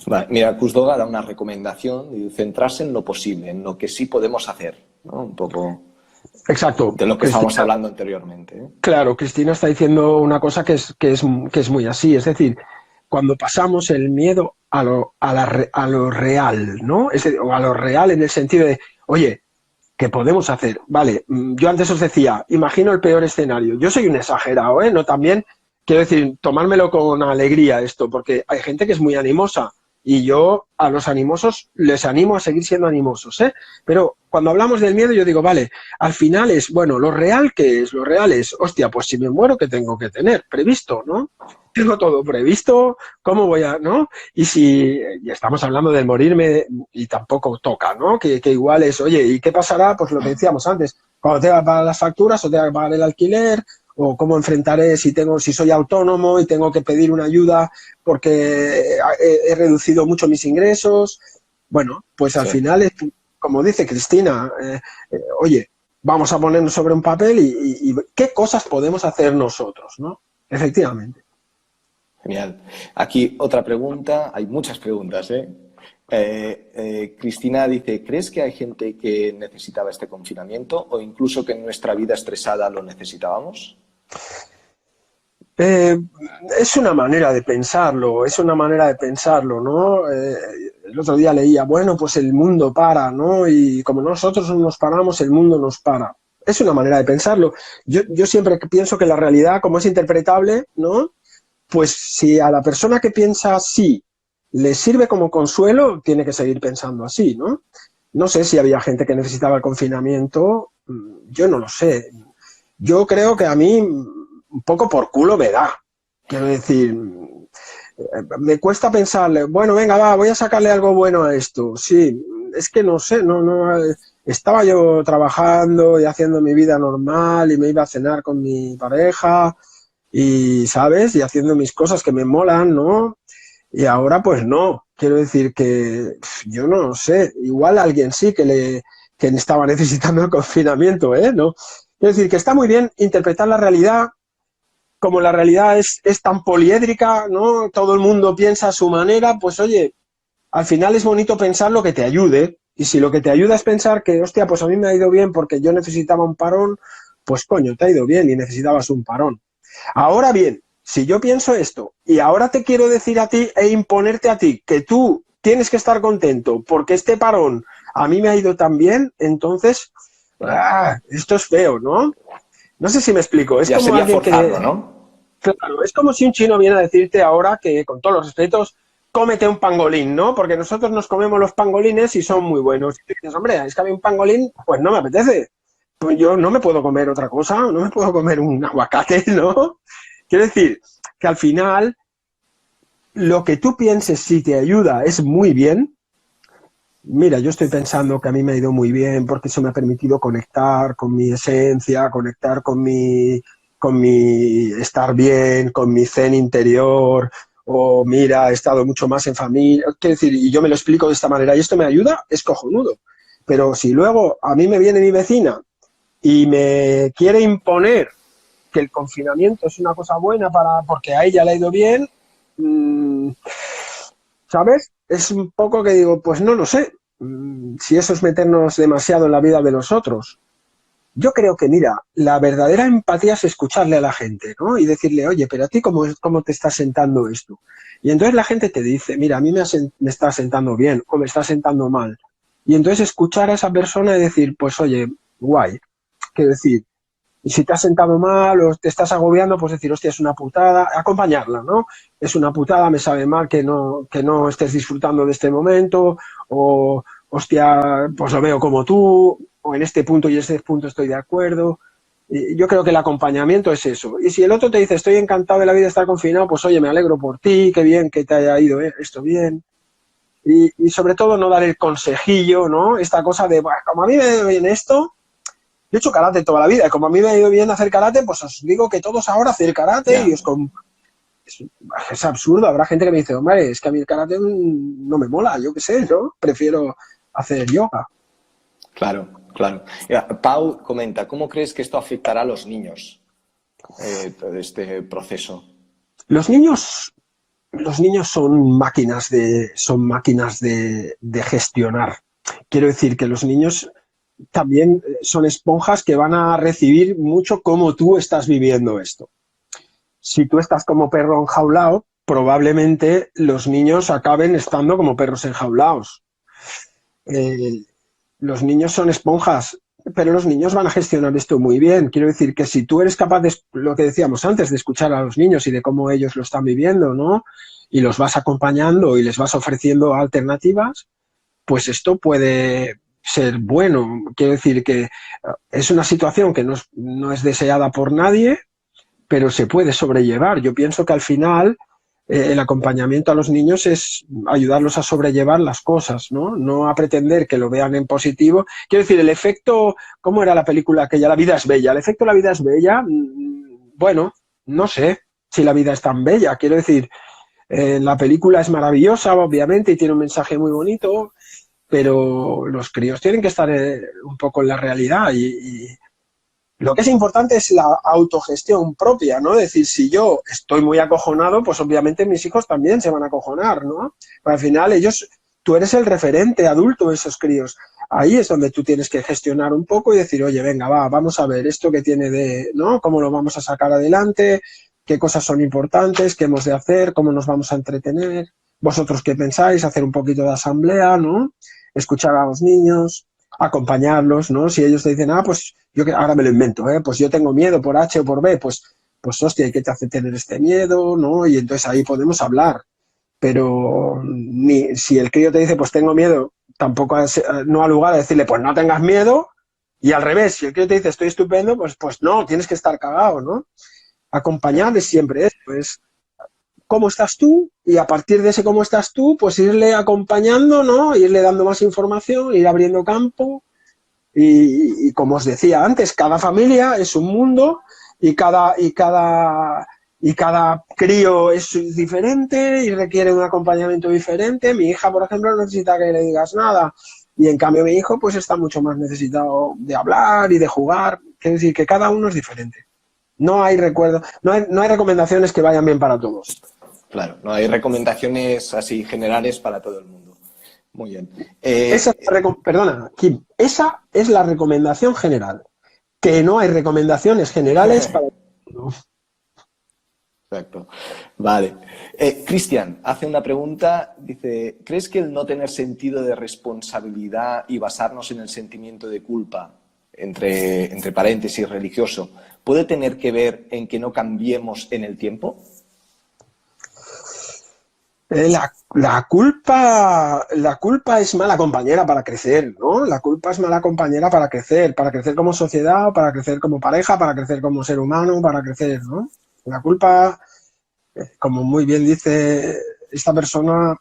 A: Vale, mira, Cusdoga da una recomendación y centrarse en lo posible, en lo que sí podemos hacer, ¿no? Un poco
B: Exacto.
A: de lo que estábamos hablando anteriormente, ¿eh?
B: Claro, Cristina está diciendo una cosa que es muy así, es decir, cuando pasamos el miedo a lo real, ¿no? O a lo real en el sentido de, oye, ¿qué podemos hacer? Vale, yo antes os decía, imagino el peor escenario. Yo soy un exagerado, ¿eh? No también, quiero decir, tomármelo con alegría esto, porque hay gente que es muy animosa y yo a los animosos les animo a seguir siendo animosos, ¿eh? Pero cuando hablamos del miedo yo digo, vale, al final es, bueno, lo real ¿qué es? Lo real es, hostia, pues si me muero, ¿qué tengo que tener? Previsto, ¿no? Tengo todo previsto, ¿cómo voy a, no? Y si y estamos hablando de morirme y tampoco toca, ¿no? Que igual es, oye, ¿y qué pasará? Pues lo que decíamos antes, cuando tenga que pagar las facturas o tenga que pagar el alquiler, o cómo enfrentaré si soy autónomo y tengo que pedir una ayuda porque he reducido mucho mis ingresos. Bueno, pues al final, como dice Cristina, oye, vamos a ponernos sobre un papel y qué cosas podemos hacer nosotros, ¿no? Efectivamente.
A: Genial. Aquí otra pregunta, hay muchas preguntas, ¿eh? Cristina dice, ¿crees que hay gente que necesitaba este confinamiento o incluso que en nuestra vida estresada lo necesitábamos?
B: Es una manera de pensarlo, ¿no? El otro día leía, bueno, pues el mundo para, ¿no? Y como nosotros no nos paramos, el mundo nos para. Es una manera de pensarlo. Yo siempre pienso que la realidad, como es interpretable, ¿no? Pues si a la persona que piensa así le sirve como consuelo, tiene que seguir pensando así, ¿no? No sé si había gente que necesitaba el confinamiento, yo no lo sé. Yo creo que a mí un poco por culo me da. Quiero decir, me cuesta pensarle, bueno, venga, va, voy a sacarle algo bueno a esto. Sí, es que no sé, estaba yo trabajando y haciendo mi vida normal y me iba a cenar con mi pareja y, ¿sabes? Y haciendo mis cosas que me molan, ¿no? Y ahora pues no. Quiero decir que yo no sé, igual alguien sí que estaba necesitando el confinamiento, ¿eh? ¿No? Quiero decir que está muy bien interpretar la realidad, como la realidad es tan poliédrica, ¿no? Todo el mundo piensa a su manera, pues oye, al final es bonito pensar lo que te ayude. Y si lo que te ayuda es pensar que, hostia, pues a mí me ha ido bien porque yo necesitaba un parón, pues coño, te ha ido bien y necesitabas un parón. Ahora bien, si yo pienso esto y ahora te quiero decir a ti e imponerte a ti que tú tienes que estar contento porque este parón a mí me ha ido tan bien, entonces esto es feo, ¿no? No sé si me explico. Es
A: Ya
B: como
A: sería
B: alguien
A: forzarlo,
B: que...
A: ¿no?
B: Claro, es como si un chino viene a decirte ahora que, con todos los respetos, cómete un pangolín, ¿no? Porque nosotros nos comemos los pangolines y son muy buenos. Y tú dices, hombre, es que a mí un pangolín, pues no me apetece. pues yo no me puedo comer otra cosa, no me puedo comer un aguacate, ¿no? Quiero decir que al final lo que tú pienses si te ayuda es muy bien. Mira, yo estoy pensando que a mí me ha ido muy bien porque eso me ha permitido conectar con mi esencia, conectar con mi estar bien, con mi zen interior, o mira, he estado mucho más en familia. Quiero decir, y yo me lo explico de esta manera y esto me ayuda, es cojonudo. Pero si luego a mí me viene mi vecina y me quiere imponer que el confinamiento es una cosa buena porque a ella le ha ido bien, ¿sabes? Es un poco que digo, pues no lo sé, si eso es meternos demasiado en la vida de los otros. Yo creo que, mira, la verdadera empatía es escucharle a la gente, ¿no? Y decirle, oye, pero a ti, ¿cómo te está sentando esto? Y entonces la gente te dice, mira, a mí me está sentando bien o me está sentando mal. Y entonces escuchar a esa persona y decir, pues oye, guay. Quiero decir, y si te has sentado mal o te estás agobiando, pues decir, hostia, es una putada, acompañarla, ¿no? Es una putada, me sabe mal que no estés disfrutando de este momento, o hostia, pues lo veo como tú, o en este punto y este punto estoy de acuerdo. Y yo creo que el acompañamiento es eso. Y si el otro te dice, estoy encantado de la vida de estar confinado, pues oye, me alegro por ti, qué bien que te haya ido esto bien. Y sobre todo no dar el consejillo, ¿no? Esta cosa de, bueno, como a mí me ha ido bien esto, yo he hecho karate toda la vida y como a mí me ha ido bien hacer karate, pues os digo que todos ahora hacen karate y
A: Ya,
B: es absurdo. Habrá gente que me dice, hombre, es que a mí el karate no me mola, yo qué sé, ¿no? Prefiero hacer yoga.
A: claro, claro. Mira, Pau comenta, ¿cómo crees que esto afectará a los niños, todo este proceso?
B: Los niños, los niños son máquinas de gestionar. Quiero decir que los niños también son esponjas que van a recibir mucho cómo tú estás viviendo esto. Si tú estás como perro enjaulado, probablemente los niños acaben estando como perros enjaulados. Eh, los niños son esponjas, pero los niños van a gestionar esto muy bien. Quiero decir que si tú eres capaz de, lo que decíamos antes, de escuchar a los niños y de cómo ellos lo están viviendo, ¿no? Y los vas acompañando y les vas ofreciendo alternativas, pues esto puede ser bueno. Quiero decir que es una situación que no es deseada por nadie, pero se puede sobrellevar. Yo pienso que al final el acompañamiento a los niños es ayudarlos a sobrellevar las cosas, ¿no? No a pretender que lo vean en positivo. Quiero decir, el efecto, ¿cómo era la película aquella? La vida es bella. El efecto La vida es bella, bueno, no sé si la vida es tan bella. Quiero decir, la película es maravillosa, obviamente, y tiene un mensaje muy bonito, pero los críos tienen que estar un poco en la realidad y lo que es importante es la autogestión propia, ¿no? Es decir, si yo estoy muy acojonado, pues obviamente mis hijos también se van a acojonar, ¿no? Pero al final tú eres el referente adulto de esos críos. Ahí es donde tú tienes que gestionar un poco y decir, oye, venga, vamos a ver esto que tiene ¿no? ¿Cómo lo vamos a sacar adelante? ¿Qué cosas son importantes? ¿Qué hemos de hacer? ¿Cómo nos vamos a entretener? ¿Vosotros qué pensáis? Hacer un poquito de asamblea, ¿no? Escuchar a los niños, acompañarlos, ¿no? Si ellos te dicen, pues ahora me lo invento, pues yo tengo miedo por H o por B, pues hostia, ¿y qué te hace tener este miedo? ¿No? Y entonces ahí podemos hablar. Pero si el crío te dice, pues tengo miedo, tampoco no ha lugar a decirle, pues no tengas miedo. Y al revés, si el crío te dice, estoy estupendo, pues no, tienes que estar cagado, ¿no? Acompañarles siempre es, pues, cómo estás tú y a partir de ese cómo estás tú, pues irle acompañando, ¿no? Irle dando más información, ir abriendo campo y como os decía antes, cada familia es un mundo y cada crío es diferente y requiere un acompañamiento diferente. Mi hija, por ejemplo, no necesita que le digas nada y en cambio mi hijo pues está mucho más necesitado de hablar y de jugar. Quiere decir que cada uno es diferente. No hay no hay recomendaciones que vayan bien para todos.
A: Claro, no hay recomendaciones así generales para todo el mundo. Muy bien.
B: Perdona, Kim, esa es la recomendación general, que no hay recomendaciones generales para todo el mundo.
A: Exacto. Vale. Cristian hace una pregunta, dice, ¿crees que el no tener sentido de responsabilidad y basarnos en el sentimiento de culpa, entre paréntesis religioso, puede tener que ver en que no cambiemos en el tiempo?
B: La culpa es mala compañera para crecer, ¿no? La culpa es mala compañera para crecer como sociedad, para crecer como pareja, para crecer como ser humano, para crecer, ¿no? La culpa, como muy bien dice esta persona,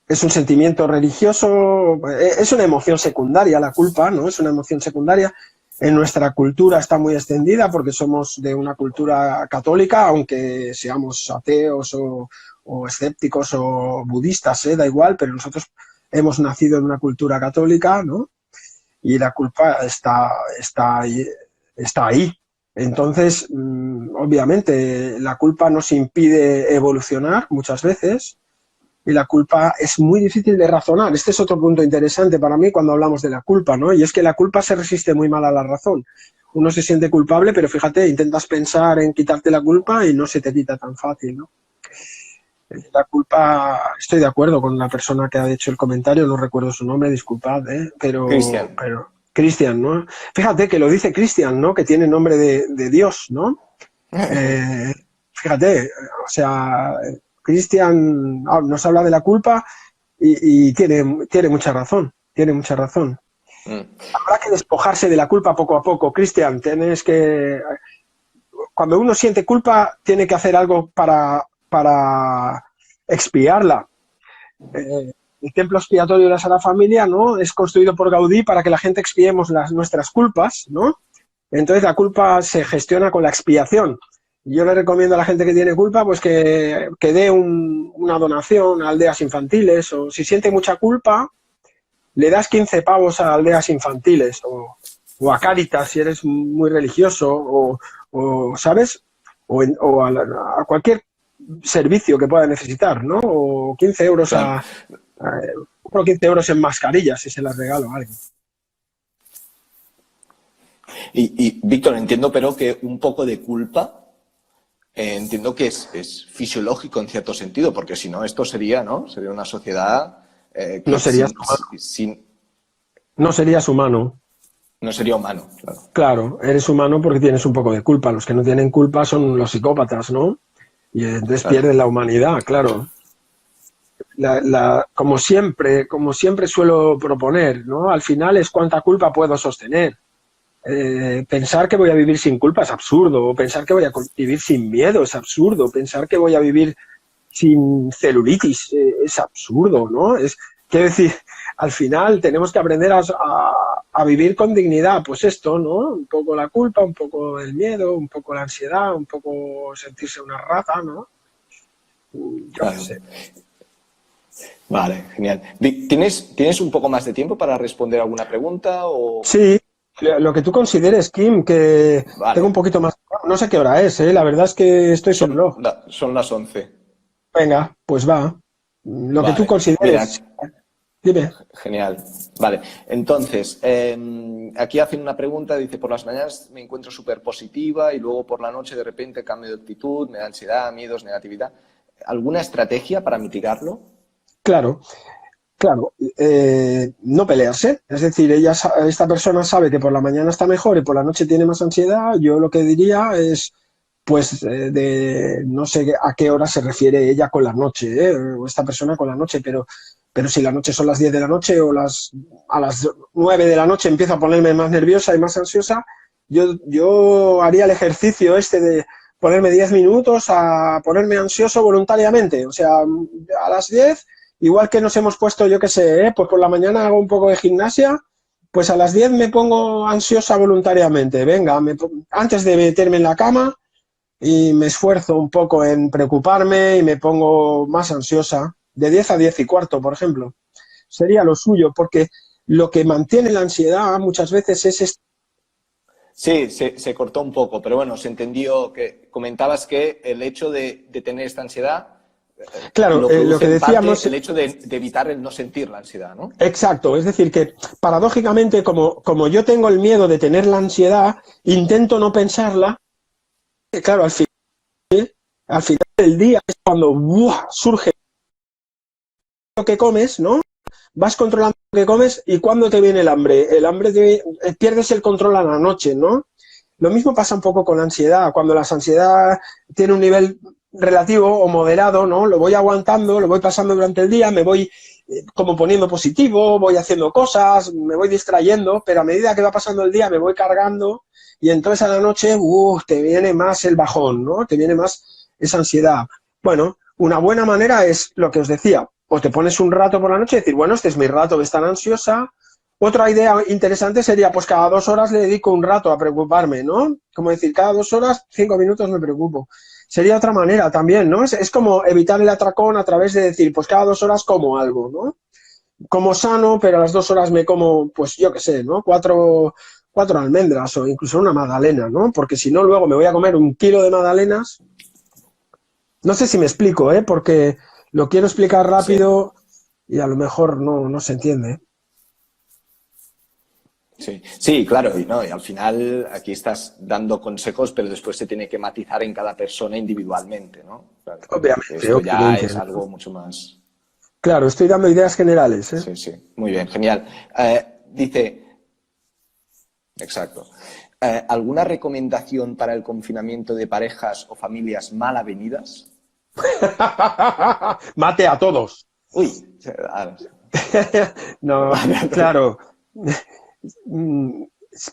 B: es un sentimiento religioso, es una emoción secundaria la culpa, ¿no? Es una emoción secundaria. En nuestra cultura está muy extendida porque somos de una cultura católica, aunque seamos ateos o escépticos o budistas, da igual, pero nosotros hemos nacido en una cultura católica, ¿no? Y la culpa está ahí, está ahí. Entonces, obviamente, la culpa nos impide evolucionar muchas veces y la culpa es muy difícil de razonar. Este es otro punto interesante para mí cuando hablamos de la culpa, ¿no? Y es que la culpa se resiste muy mal a la razón. Uno se siente culpable, pero fíjate, intentas pensar en quitarte la culpa y no se te quita tan fácil, ¿no? La culpa, estoy de acuerdo con la persona que ha hecho el comentario, no recuerdo su nombre, disculpad,
A: Cristian.
B: pero Cristian, ¿no? Fíjate que lo dice Cristian, ¿no? Que tiene nombre de Dios, ¿no? Fíjate, o sea, Cristian nos habla de la culpa y tiene mucha razón, tiene mucha razón. Habrá que despojarse de la culpa poco a poco. Cristian, cuando uno siente culpa, tiene que hacer algo para expiarla. El templo expiatorio de la Sagrada Familia, ¿no? Es construido por Gaudí para que la gente expiemos nuestras culpas, ¿no? Entonces la culpa se gestiona con la expiación. Yo le recomiendo a la gente que tiene culpa pues que dé una donación a aldeas infantiles, o si siente mucha culpa, le das 15 pavos a aldeas infantiles o a Cáritas si eres muy religioso, ¿sabes? O a cualquier servicio que pueda necesitar, ¿no? O 15 euros
A: Claro.
B: 15 euros en mascarillas si se las regalo a alguien.
A: Y Víctor, entiendo pero que un poco de culpa, entiendo que es fisiológico en cierto sentido, porque si no, esto sería, ¿no? Sería una sociedad que
B: No serías no serías humano.
A: No sería humano, claro.
B: Claro, eres humano porque tienes un poco de culpa. Los que no tienen culpa son los psicópatas, ¿no? Y entonces pierden la humanidad, claro. Como siempre suelo proponer, ¿no? Al final es cuánta culpa puedo sostener. Pensar que voy a vivir sin culpa es absurdo, o pensar que voy a vivir sin miedo es absurdo, pensar que voy a vivir sin celulitis es absurdo, ¿no? Quiero decir, al final tenemos que aprender a vivir con dignidad, pues esto, ¿no? Un poco la culpa, un poco el miedo, un poco la ansiedad, un poco sentirse una rata, ¿no? Yo qué sé.
A: Vale, genial. ¿Tienes un poco más de tiempo para responder alguna pregunta?
B: Sí, lo que tú consideres, Kim, que
A: vale.
B: tengo un poquito más. No sé qué hora es, ¿eh? La verdad es que estoy sin reloj.
A: Son las 11.
B: Venga, pues va. Lo que tú consideres.
A: Mira,
B: dime.
A: Genial. Vale. Entonces, aquí hacen una pregunta, dice, por las mañanas me encuentro súper positiva y luego por la noche de repente cambio de actitud, me da ansiedad, miedos, negatividad. ¿Alguna estrategia para mitigarlo?
B: Claro. No pelearse. Es decir, esta persona sabe que por la mañana está mejor y por la noche tiene más ansiedad. Yo lo que diría es, pues, no sé a qué hora se refiere ella con la noche, o esta persona con la noche, pero si la noche son las 10 de la noche o a las 9 de la noche empiezo a ponerme más nerviosa y más ansiosa, yo haría el ejercicio de ponerme 10 minutos a ponerme ansioso voluntariamente. O sea, a las 10, igual que nos hemos puesto, yo qué sé, pues por la mañana hago un poco de gimnasia, pues a las 10 me pongo ansiosa voluntariamente. Venga, antes de meterme en la cama, y me esfuerzo un poco en preocuparme y me pongo más ansiosa, de 10 a 10 y cuarto, por ejemplo. Sería lo suyo, porque lo que mantiene la ansiedad muchas veces es...
A: Sí, se cortó un poco, pero bueno, se entendió que comentabas que el hecho de tener esta ansiedad,
B: claro, lo que decíamos,
A: el hecho de evitar el no sentir la ansiedad, ¿no?
B: Exacto, es decir, que paradójicamente, como yo tengo el miedo de tener la ansiedad, intento no pensarla. Claro, al final del día es cuando surge lo que comes, ¿no? Vas controlando lo que comes y cuando te viene el hambre. El hambre pierdes el control a la noche, ¿no? Lo mismo pasa un poco con la ansiedad. Cuando la ansiedad tiene un nivel relativo o moderado, ¿no? Lo voy aguantando, lo voy pasando durante el día, me voy como poniendo positivo, voy haciendo cosas, me voy distrayendo, pero a medida que va pasando el día me voy cargando y entonces a la noche, te viene más el bajón, ¿no? Te viene más esa ansiedad. Bueno, una buena manera es lo que os decía, o te pones un rato por la noche y decir, bueno, este es mi rato de estar ansiosa. Otra idea interesante sería, pues cada 2 horas le dedico un rato a preocuparme, ¿no? Como decir, cada 2 horas, 5 minutos me preocupo. Sería otra manera también, ¿no? Es como evitar el atracón a través de decir, pues cada 2 horas como algo, ¿no? Como sano, pero a las 2 horas me como, pues yo qué sé, ¿no? Cuatro almendras o incluso una magdalena, ¿no? Porque si no, luego me voy a comer 1 kilo de magdalenas. No sé si me explico, ¿eh? Porque lo quiero explicar
A: Sí,
B: rápido y a lo mejor no se entiende.
A: sí, sí, claro, y, no, y al final aquí estás dando consejos, pero después se tiene que matizar en cada persona individualmente, ¿no? Claro, que
B: Obviamente,
A: esto ya
B: obviamente.
A: es algo mucho más...
B: Claro, estoy dando ideas generales, ¿eh?
A: Sí, sí, muy bien, genial. Dice, exacto. ¿Alguna recomendación para el confinamiento de parejas o familias mal avenidas?
B: Mate a todos.
A: Uy,
B: No,
A: vale.
B: claro.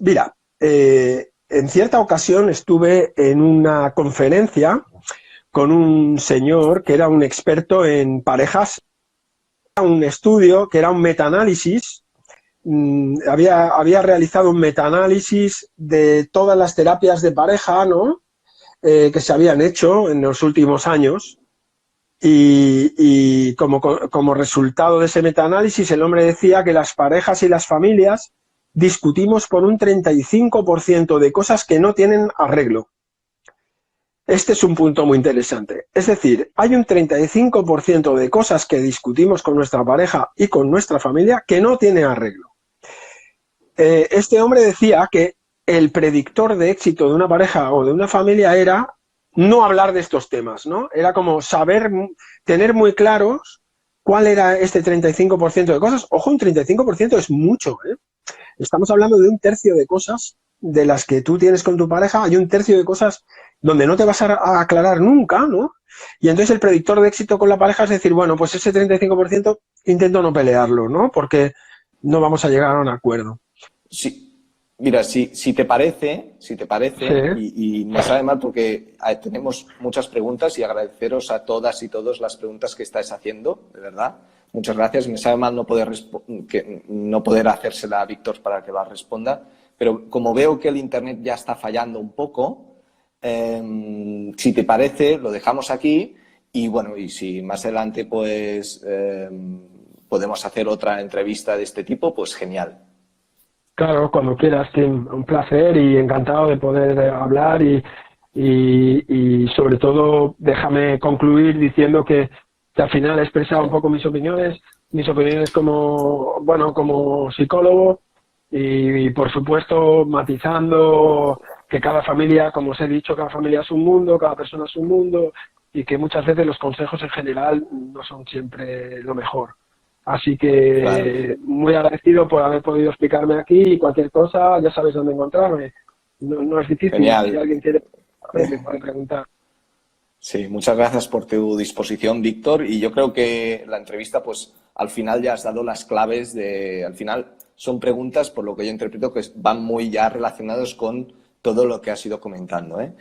B: Mira, en cierta ocasión estuve en una conferencia con un señor que era un experto en parejas, un estudio que era un metaanálisis. Había realizado un metaanálisis de todas las terapias de pareja, ¿no? Que se habían hecho en los últimos años. Y como resultado de ese metaanálisis, el hombre decía que las parejas y las familias discutimos por un 35% de cosas que no tienen arreglo. Este es un punto muy interesante. Es decir, hay un 35% de cosas que discutimos con nuestra pareja y con nuestra familia que no tiene arreglo. Este hombre decía que el predictor de éxito de una pareja o de una familia era no hablar de estos temas, ¿no? Era como saber, tener muy claros cuál era este 35% de cosas. Ojo, un 35% es mucho, ¿eh? Estamos hablando de 1/3 de cosas de las que tú tienes con tu pareja, hay 1/3 de cosas donde no te vas a aclarar nunca, ¿no? Y entonces el predictor de éxito con la pareja es decir, bueno, pues ese 35% intento no pelearlo, ¿no? Porque no vamos a llegar a un acuerdo.
A: Sí, mira, si te parece,
B: Sí,
A: y me sabe mal porque tenemos muchas preguntas y agradeceros a todas y todos las preguntas que estáis haciendo, de verdad. Muchas gracias. Me sabe mal no poder hacérsela a Víctor para que la responda, pero como veo que el Internet ya está fallando un poco, si te parece, lo dejamos aquí y bueno, y si más adelante pues podemos hacer otra entrevista de este tipo, pues genial.
B: claro, cuando quieras, Tim, un placer y encantado de poder hablar y sobre todo déjame concluir diciendo que al final he expresado un
A: Sí.
B: poco mis opiniones como, bueno, como psicólogo y por supuesto matizando que cada familia, como os he dicho, cada familia es un mundo, cada persona es un mundo y que muchas veces los consejos en general no son siempre lo mejor. Así
A: Claro.
B: que muy agradecido por haber podido explicarme aquí y cualquier cosa, ya sabes dónde encontrarme. No es difícil, si
A: Genial.
B: alguien quiere me puede preguntar.
A: Sí, muchas gracias por tu disposición, Víctor. Y yo creo que la entrevista, pues al final ya has dado las claves de, al final son preguntas, por lo que yo interpreto, que van muy ya relacionadas con todo lo que has ido comentando, ¿eh?